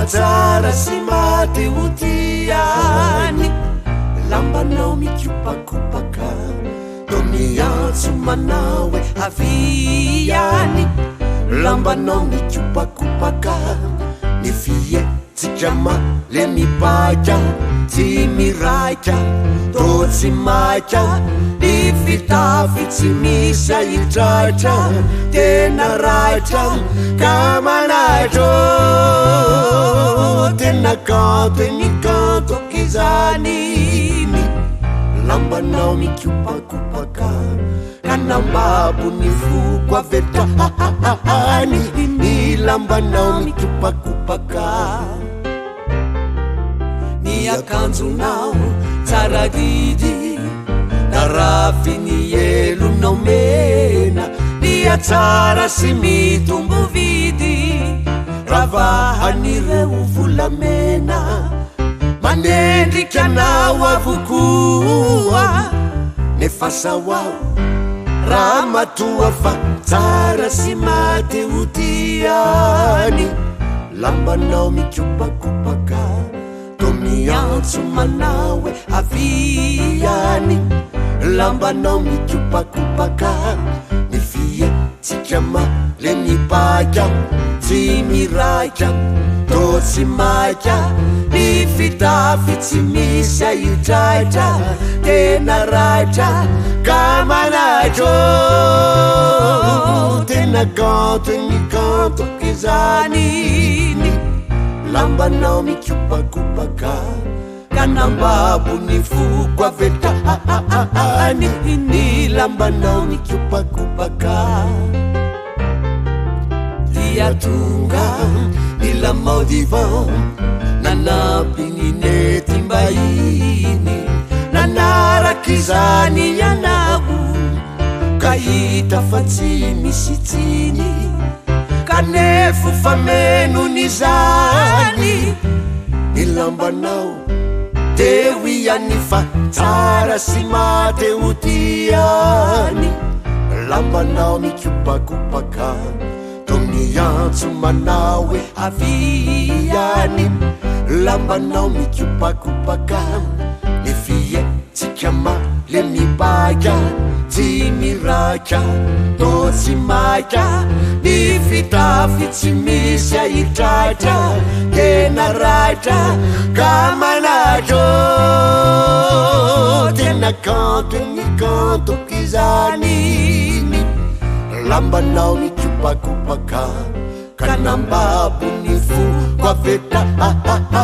tsara sy mateotiany lambanao mikopakopaka to miantso manao hoe aviany lambanao mikopakopaka ny fietsika le mipaka tsy miraika to tsy maika ny fitafy tsy misy ahitratra tena raitra ka manaitro tena kanto ny kantoky izany lambanao mikopakopaka ka nambabo ny foko avetrahany ny lambanao mikopakopaka ny akanjonao tsara didy narafy ny elonao mena ny atsara sy mitombo vidy ravahan'ireo volamena manendrika anao avokoa nefa saoao raha matoa fa tsara sy mateotiany lambanao mikopakopaka to miantso manao hoe aviany lambanao mikopakopaka ny fietsika le mipaka tsy miraika to tsy maika ny fitafy tsy misy ahitratra tena raitra ka manaitro tena kanto ny kantoky izany lambanao mikopakopaka ka nambabo ny foko avetrahany ny lambanao mikopakopaka dia tonga ny lamao divan nanampy ny nety mbahiny nanaraky izany ianao ka hita fa tsy misy tsiny kanefo famenony izany ny lambanao teo iany fa tsara sy mateotiany lambanao mikopakopaka to miantso manao hoe aviany lambanao mikopakopaka ny fietsika le mipaka tsy miraika to tsy maika ny fitafy tsy misy ahitratra tena raitra ka manaitro tena kanto ny kantoky izany lambanao mikopakopaka ka nambabo ny foko avetrahany